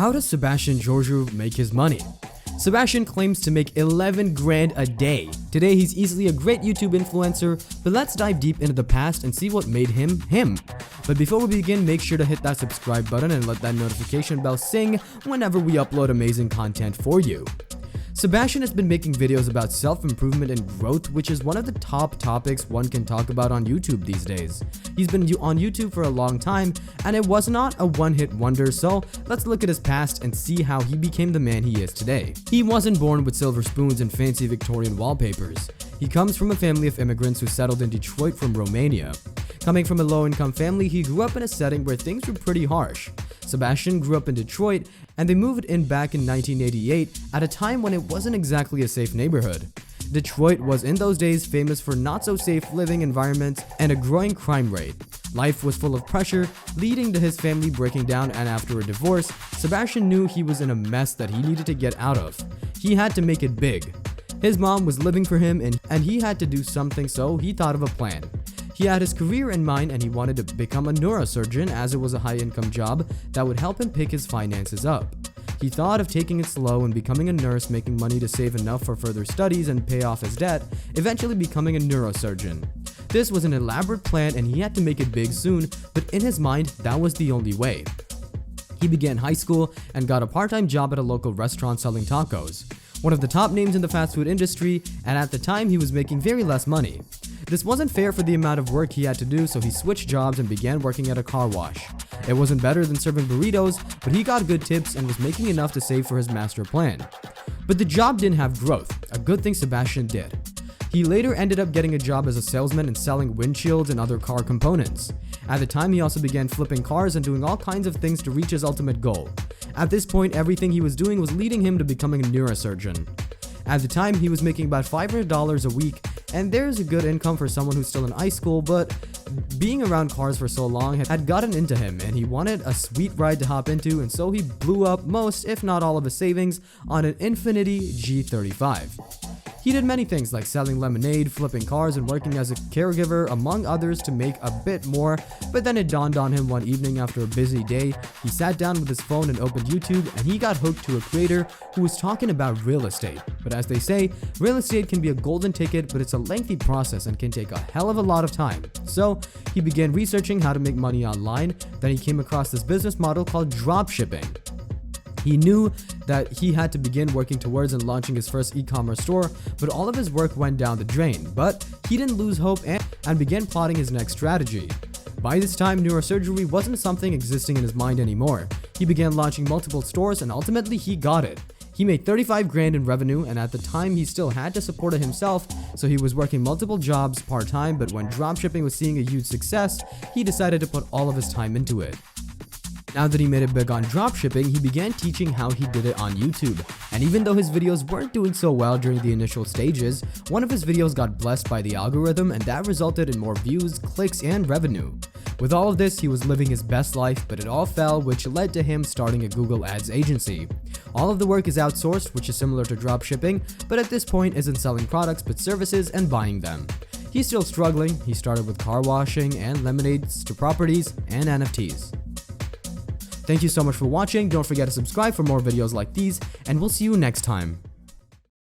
How does Sebastian Gheorghiu make his money? Sebastian claims to make 11 grand a day. Today he's easily a great YouTube influencer, but let's dive deep into the past and see what made him him. But before we begin, make sure to hit that subscribe button and let that notification bell sing whenever we upload amazing content for you. Sebastian has been making videos about self-improvement and growth, which is one of the top topics one can talk about on YouTube these days. He's been on YouTube for a long time, and it was not a one-hit wonder, so let's look at his past and see how he became the man he is today. He wasn't born with silver spoons and fancy Victorian wallpapers. He comes from a family of immigrants who settled in Detroit from Romania. Coming from a low-income family, he grew up in a setting where things were pretty harsh. Sebastian grew up in Detroit, and they moved in back in 1988 at a time when it wasn't exactly a safe neighborhood. Detroit was in those days famous for not-so-safe living environments and a growing crime rate. Life was full of pressure, leading to his family breaking down, and after a divorce, Sebastian knew he was in a mess that he needed to get out of. He had to make it big. His mom was living for him, and he had to do something, so he thought of a plan. He had his career in mind and he wanted to become a neurosurgeon, as it was a high-income job that would help him pick his finances up. He thought of taking it slow and becoming a nurse, making money to save enough for further studies and pay off his debt, eventually becoming a neurosurgeon. This was an elaborate plan and he had to make it big soon, but in his mind, that was the only way. He began high school and got a part-time job at a local restaurant selling tacos. One of the top names in the fast food industry, and at the time he was making very less money. This wasn't fair for the amount of work he had to do, so he switched jobs and began working at a car wash. It wasn't better than serving burritos, but he got good tips and was making enough to save for his master plan. But the job didn't have growth, a good thing Sebastian did. He later ended up getting a job as a salesman and selling windshields and other car components. At the time, he also began flipping cars and doing all kinds of things to reach his ultimate goal. At this point, everything he was doing was leading him to becoming a neurosurgeon. At the time, he was making about $500 a week, and there's a good income for someone who's still in high school, but being around cars for so long had gotten into him, and he wanted a sweet ride to hop into, and so he blew up most, if not all, of his savings on an Infiniti G35. He did many things like selling lemonade, flipping cars, and working as a caregiver, among others, to make a bit more, but then it dawned on him one evening after a busy day. He sat down with his phone and opened YouTube, and he got hooked to a creator who was talking about real estate. But as they say, real estate can be a golden ticket, but it's a lengthy process and can take a hell of a lot of time. So he began researching how to make money online. Then he came across this business model called dropshipping. He knew that he had to begin working towards and launching his first e-commerce store, but all of his work went down the drain. But he didn't lose hope and began plotting his next strategy. By this time, neurosurgery wasn't something existing in his mind anymore. He began launching multiple stores and ultimately he got it. He made 35 grand in revenue, and at the time he still had to support it himself, so he was working multiple jobs part-time, but when dropshipping was seeing a huge success, he decided to put all of his time into it. Now that he made it big on dropshipping, he began teaching how he did it on YouTube. And even though his videos weren't doing so well during the initial stages, one of his videos got blessed by the algorithm, and that resulted in more views, clicks, and revenue. With all of this, he was living his best life, but it all fell, which led to him starting a Google Ads agency. All of the work is outsourced, which is similar to dropshipping, but at this point isn't selling products but services and buying them. He's still struggling. He started with car washing and lemonades to properties and NFTs. Thank you so much for watching. Don't forget to subscribe for more videos like these, and we'll see you next time.